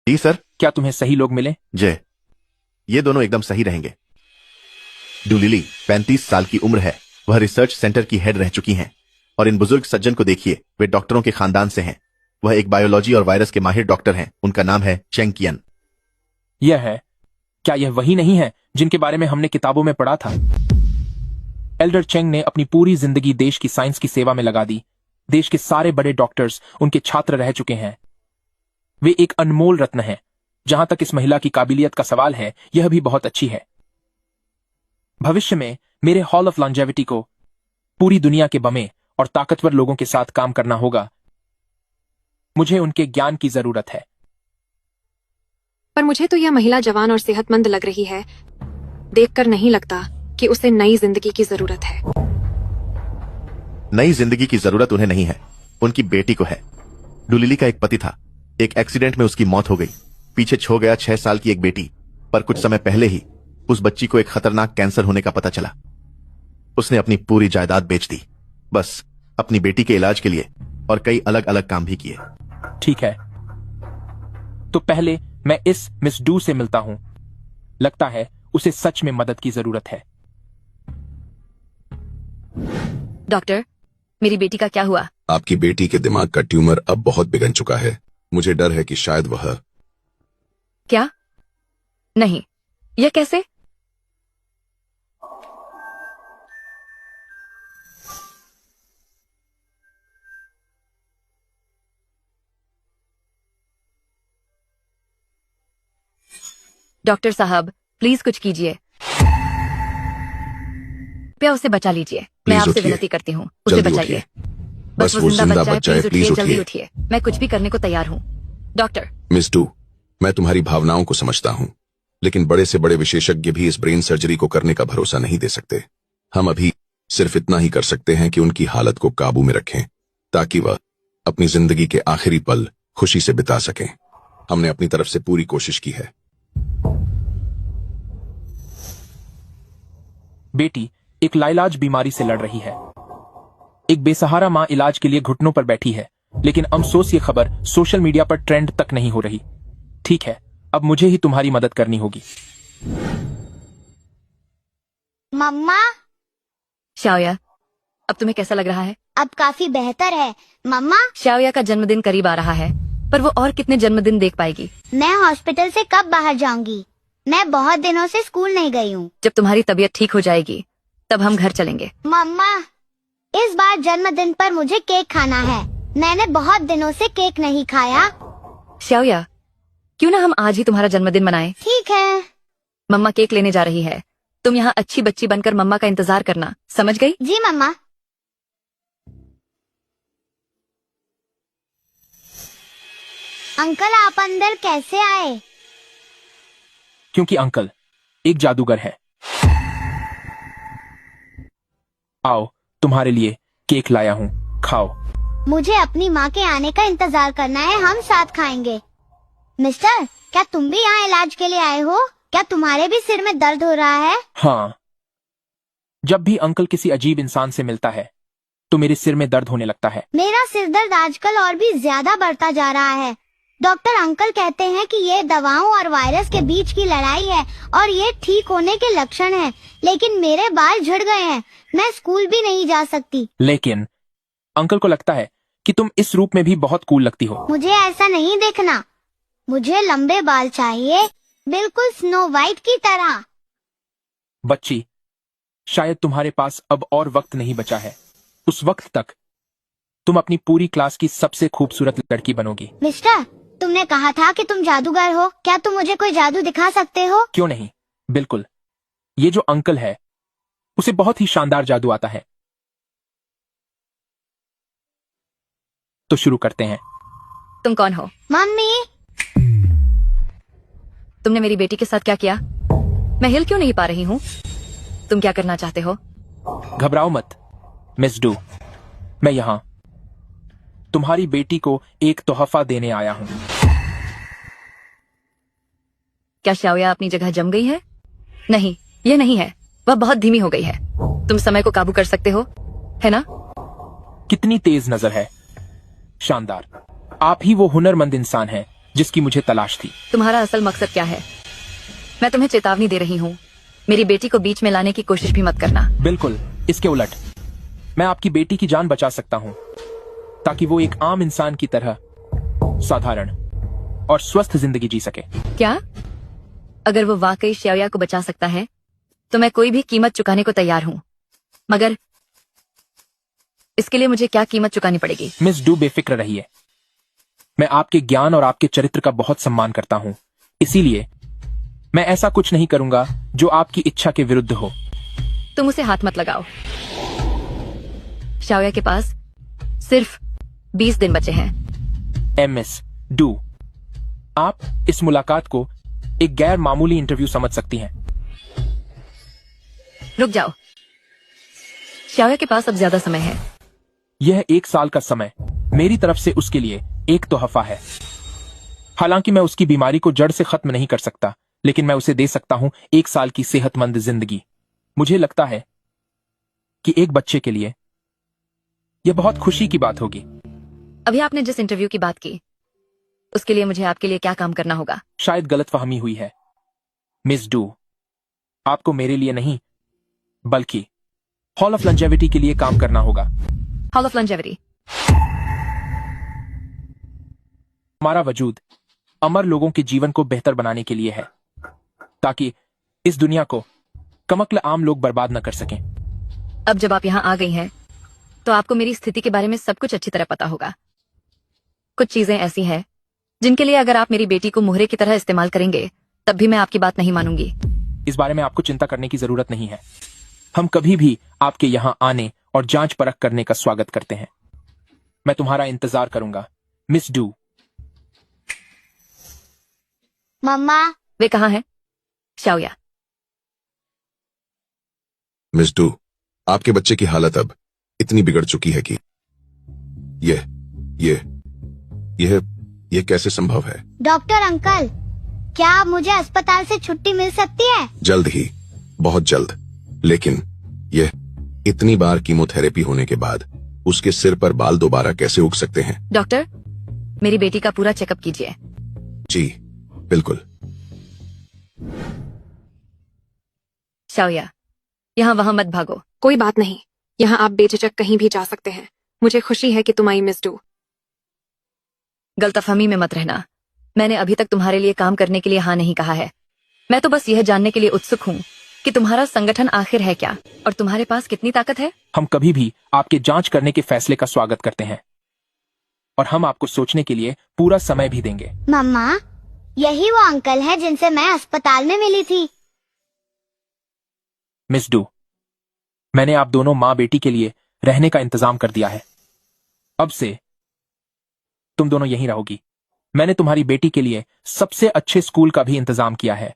जी sir. क्या तुम्हें सही लोग मिले? जय, ये दोनों एकदम सही रहेंगे। डुलिली 35 साल की उम्र है। वह रिसर्च सेंटर की हेड रह चुकी हैं। और इन बुजुर्ग सज्जन को देखिए, वे डॉक्टरों के खानदान से हैं। वह एक बायोलॉजी और वायरस के माहिर डॉक्टर हैं। उनका नाम है चेंग कियन। यह है, क्या यह वही नहीं है जिनके बारे में हमने किताबों में पढ़ा था? एल्डर चेंग ने अपनी पूरी जिंदगी देश की साइंस की सेवा में लगा दी। देश के सारे बड़े डॉक्टर्स उनके छात्र रह चुके हैं। वे एक अनमोल रत्न हैं। जहां तक इस महिला की काबिलियत का सवाल है, यह भी बहुत अच्छी है। भविष्य में मेरे हॉल ऑफ लॉन्जेविटी को पूरी दुनिया के बमे और ताकतवर लोगों के साथ काम करना होगा। मुझे उनके ज्ञान की जरूरत है। पर मुझे तो यह महिला जवान और सेहतमंद लग रही है। देखकर नहीं लगता कि उसे नई जिंदगी की जरूरत है। नई जिंदगी की जरूरत उन्हें नहीं है, उनकी बेटी को है। डुलिली का एक पति था। एक एक्सीडेंट में उसकी मौत हो गई। पीछे छो गया 6 साल की एक बेटी। पर कुछ समय पहले ही उस बच्ची को एक खतरनाक कैंसर होने का पता चला। उसने अपनी पूरी जायदाद बेच दी, बस अपनी बेटी के इलाज के लिए, और कई अलग अलग काम भी किए। ठीक है, तो पहले मैं इस मिस डू से मिलता हूं। लगता है उसे सच में मदद की जरूरत है। डॉक्टर, मेरी बेटी का क्या हुआ? आपकी बेटी के दिमाग का ट्यूमर अब बहुत बिगड़ चुका है। मुझे डर है कि शायद वह... क्या? नहीं, यह कैसे? डॉक्टर साहब, प्लीज कुछ कीजिए। कृपया उसे बचा लीजिए। मैं प्लीज आपसे उठिए। विनती करती हूँ, उसे जल्दी बचाइए। उठिए। बस वो जिंदा बच जाए, प्लीज जल्दी उठिए। उठिए। मैं कुछ भी करने को तैयार हूँ। डॉक्टर, मिस डू, मैं तुम्हारी भावनाओं को समझता हूँ, लेकिन बड़े से बड़े विशेषज्ञ भी इस ब्रेन सर्जरी को करने का भरोसा नहीं दे सकते। हम अभी सिर्फ इतना ही कर सकते हैं कि उनकी हालत को काबू में रखें, ताकि वह अपनी जिंदगी के आखिरी पल खुशी से बिता सकें। हमने अपनी तरफ से पूरी कोशिश की है। बेटी एक लाइलाज बीमारी से लड़ रही है। एक बेसहारा मां इलाज के लिए घुटनों पर बैठी है, लेकिन अफसोस ये खबर सोशल मीडिया पर ट्रेंड तक नहीं हो रही। ठीक है, अब मुझे ही तुम्हारी मदद करनी होगी। मम्मा, शाओया, अब तुम्हें कैसा लग रहा है? अब काफी बेहतर है। मम्मा, शाओया का जन्मदिन करीब आ रहा है, पर वो और कितने जन्मदिन देख पाएगी? मैं हॉस्पिटल से कब बाहर जाऊंगी? मैं बहुत दिनों से स्कूल नहीं गई हूँ। जब तुम्हारी तबीयत ठीक हो जाएगी, तब हम घर चलेंगे। मम्मा, इस बार जन्मदिन पर मुझे केक खाना है। मैंने बहुत दिनों से केक नहीं खाया। शाओया, क्यों ना हम आज ही तुम्हारा जन्मदिन मनाएं? ठीक है। मम्मा केक लेने जा रही है। तुम यहाँ अच्छी बच्ची बनकर मम्मा का इंतजार करना, समझ गई? जी मम्मा। अंकल, आप अंदर कैसे आए? क्योंकि अंकल एक जादूगर है। आओ, तुम्हारे लिए केक लाया हूँ, खाओ। मुझे अपनी माँ के आने का इंतजार करना है, हम साथ खाएंगे। मिस्टर, क्या तुम भी यहाँ इलाज के लिए आए हो? क्या तुम्हारे भी सिर में दर्द हो रहा है? हाँ, जब भी अंकल किसी अजीब इंसान से मिलता है तो मेरे सिर में दर्द होने लगता है। मेरा सिर दर्द आजकल और भी ज्यादा बढ़ता जा रहा है। डॉक्टर अंकल कहते हैं कि ये दवाओं और वायरस के बीच की लड़ाई है और ये ठीक होने के लक्षण हैं। लेकिन मेरे बाल झड़ गए हैं, मैं स्कूल भी नहीं जा सकती। लेकिन अंकल को लगता है कि तुम इस रूप में भी बहुत कूल लगती हो। मुझे ऐसा नहीं देखना। मुझे लंबे बाल चाहिए, बिल्कुल स्नो वाइट की तरह। बच्ची, शायद तुम्हारे पास अब और वक्त नहीं बचा है। उस वक्त तक तुम अपनी पूरी क्लास की सबसे खूबसूरत लड़की बनोगी। मिस्टर, तुमने कहा था कि तुम जादूगर हो। क्या तुम मुझे कोई जादू दिखा सकते हो? क्यों नहीं, बिल्कुल। ये जो अंकल है, उसे बहुत ही शानदार जादू आता है। तो शुरू करते हैं। तुम कौन हो? मम्मी, तुमने मेरी बेटी के साथ क्या किया? मैं हिल क्यों नहीं पा रही हूँ? तुम क्या करना चाहते हो? घबराओ मत मिस डू, मैं यहाँ तुम्हारी बेटी को एक तोहफा देने आया हूँ। क्या शाओया अपनी जगह जम गई है? नहीं, ये नहीं है। वह बहुत धीमी हो गई है। तुम समय को काबू कर सकते हो, है ना? कितनी तेज नजर है। शानदार। आप ही वो हुनरमंद इंसान हैं जिसकी मुझे तलाश थी। तुम्हारा असल मकसद क्या है? मैं तुम्हें चेतावनी दे रही हूँ, मेरी बेटी को बीच में लाने की कोशिश भी मत करना। बिल्कुल इसके उलट, मैं आपकी बेटी की जान बचा सकता हूँ ताकि वो एक आम इंसान की तरह साधारण और स्वस्थ जिंदगी जी सके। क्या? अगर वो वाकई श्याया को बचा सकता है तो मैं कोई भी कीमत चुकाने को तैयार हूँ, मगर इसके लिए मुझे क्या कीमत चुकानी पड़ेगी? मिस डू, बेफिक्र रहिए। मैं आपके ज्ञान और आपके चरित्र का बहुत सम्मान करता हूँ, इसीलिए मैं ऐसा कुछ नहीं करूंगा जो आपकी इच्छा के विरुद्ध हो। तुम उसे हाथ मत लगाओ। श्याया के पास सिर्फ 20 दिन बचे हैं। मिस डू, आप इस मुलाकात को एक गैर मामूली इंटरव्यू समझ सकती हैं। रुक जाओ, श्याया के पास अब ज्यादा समय है। यह 1 साल का समय मेरी तरफ से उसके लिए एक तोहफा है। हालांकि मैं उसकी बीमारी को जड़ से खत्म नहीं कर सकता, लेकिन मैं उसे दे सकता हूं 1 साल की सेहतमंद जिंदगी। मुझे लगता है कि एक बच्चे के लिए यह बहुत खुशी की बात होगी। अभी आपने जिस इंटरव्यू की बात की उसके लिए मुझे आपके लिए क्या काम करना होगा? शायद गलतफहमी हुई है मिस डू। आपको मेरे लिए नहीं बल्कि हॉल ऑफ लॉन्जेविटी के लिए काम करना होगा। Hall of longevity? हमारा वजूद अमर लोगों के जीवन को बेहतर बनाने के लिए है, ताकि इस दुनिया को कमक्ल आम लोग बर्बाद न कर सकें। अब जब आप यहाँ आ गई हैं तो आपको मेरी स्थिति के बारे में सब कुछ अच्छी तरह पता होगा। कुछ चीजें ऐसी हैं जिनके लिए अगर आप मेरी बेटी को मुहरे की तरह इस्तेमाल करेंगे तब भी मैं आपकी बात नहीं मानूंगी। इस बारे में आपको चिंता करने की जरूरत नहीं है। हम कभी भी आपके यहाँ आने और जांच परख करने का स्वागत करते हैं। मैं तुम्हारा इंतजार करूंगा मिस डू। मम्मा, वे कहाँ हैं? श्याया। मिस डू, आपके बच्चे की हालत अब इतनी बिगड़ चुकी है कि यह कैसे संभव है? डॉक्टर अंकल, क्या आप मुझे अस्पताल से छुट्टी मिल सकती है? जल्द ही, बहुत जल्द। लेकिन यह इतनी बार कीमोथेरेपी होने के बाद उसके सिर पर बाल दोबारा कैसे उग सकते हैं? डॉक्टर, मेरी बेटी का पूरा चेकअप कीजिए। जी बिल्कुल। श्याया, यहाँ वहाँ मत भागो। कोई बात नहीं, यहाँ आप बेझिझक कहीं भी जा सकते हैं। मुझे खुशी है कि तुम आई मिस डू। गलतफहमी में मत रहना। मैंने अभी तक तुम्हारे लिए काम करने के लिए हाँ नहीं कहा है। मैं तो बस यह जानने के लिए उत्सुक हूँ कि तुम्हारा संगठन आखिर है क्या और तुम्हारे पास कितनी ताकत है। हम कभी भी आपके जांच करने के फैसले का स्वागत करते हैं और हम आपको सोचने के लिए पूरा समय भी देंगे। मम्मा, यही वो अंकल है जिनसे मैं अस्पताल में मिली थी। मिस डू, मैंने आप दोनों माँ बेटी के लिए रहने का इंतजाम कर दिया है। अब से तुम दोनों यहीं रहोगी। मैंने तुम्हारी बेटी के लिए सबसे अच्छे स्कूल का भी इंतजाम किया है।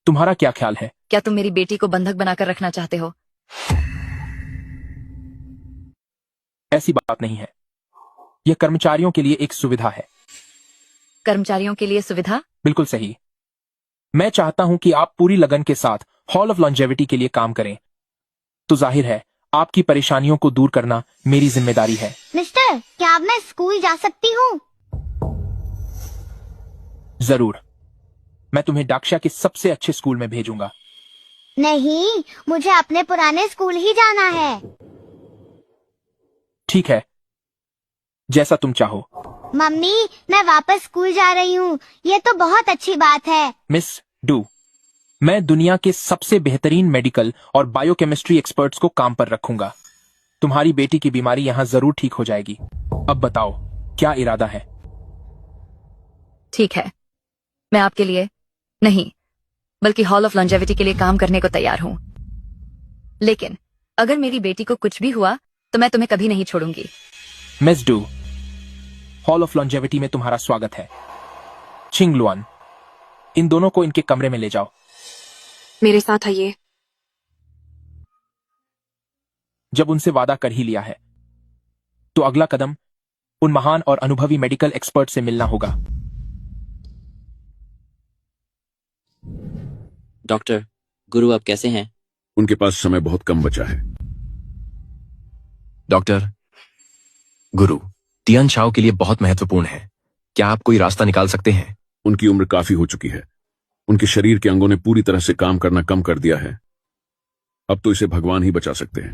तुम्हारा क्या ख्याल है? क्या तुम मेरी बेटी को बंधक बनाकर रखना चाहते हो? ऐसी बात नहीं है। यह कर्मचारियों के लिए एक सुविधा है। कर्मचारियों के लिए सुविधा? बिल्कुल सही। मैं चाहता हूं कि आप पूरी लगन के साथ हॉल ऑफ लॉन्जेविटी के लिए काम करें। तो जाहिर है आपकी परेशानियों को दूर करना मेरी जिम्मेदारी है। मिस्टर, क्या अब मैं स्कूल जा सकती हूँ? जरूर। मैं तुम्हें डाक्शा के सबसे अच्छे स्कूल में भेजूंगा। नहीं, मुझे अपने पुराने स्कूल ही जाना है। ठीक है, जैसा तुम चाहो। मम्मी, मैं वापस स्कूल जा रही हूँ। ये तो बहुत अच्छी बात है। मिस डू, मैं दुनिया के सबसे बेहतरीन मेडिकल और बायोकेमिस्ट्री एक्सपर्ट्स को काम पर रखूंगा। तुम्हारी बेटी की बीमारी यहां जरूर ठीक हो जाएगी। अब बताओ, क्या इरादा है? ठीक है, मैं आपके लिए नहीं बल्कि हॉल ऑफ लॉन्जेविटी के लिए काम करने को तैयार हूँ। लेकिन अगर मेरी बेटी को कुछ भी हुआ तो मैं तुम्हें कभी नहीं छोड़ूंगी। Miss Do, Hall of Longevity में तुम्हारा स्वागत है। चिंग लुआन, इन दोनों को इनके कमरे में ले जाओ। मेरे साथ आइए। जब उनसे वादा कर ही लिया है तो अगला कदम उन महान और अनुभवी मेडिकल एक्सपर्ट से मिलना होगा। डॉक्टर, गुरु अब कैसे हैं? उनके पास समय बहुत कम बचा है। डॉक्टर, गुरु तियान शाओ के लिए बहुत महत्वपूर्ण है। क्या आप कोई रास्ता निकाल सकते हैं? उनकी उम्र काफी हो चुकी है। उनके शरीर के अंगों ने पूरी तरह से काम करना कम कर दिया है। अब तो इसे भगवान ही बचा सकते हैं।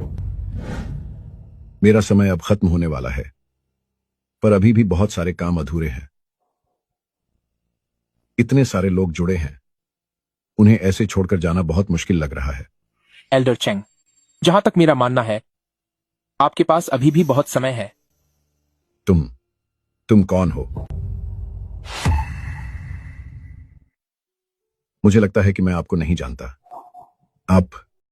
मेरा समय अब खत्म होने वाला है, पर अभी भी बहुत सारे काम अधूरे हैं। इतने सारे लोग जुड़े हैं, उन्हें ऐसे छोड़कर जाना बहुत मुश्किल लग रहा है। एल्डर चेंग, जहां तक मेरा मानना है, आपके पास अभी भी बहुत समय है। तुम कौन हो? मुझे लगता है कि मैं आपको नहीं जानता। आप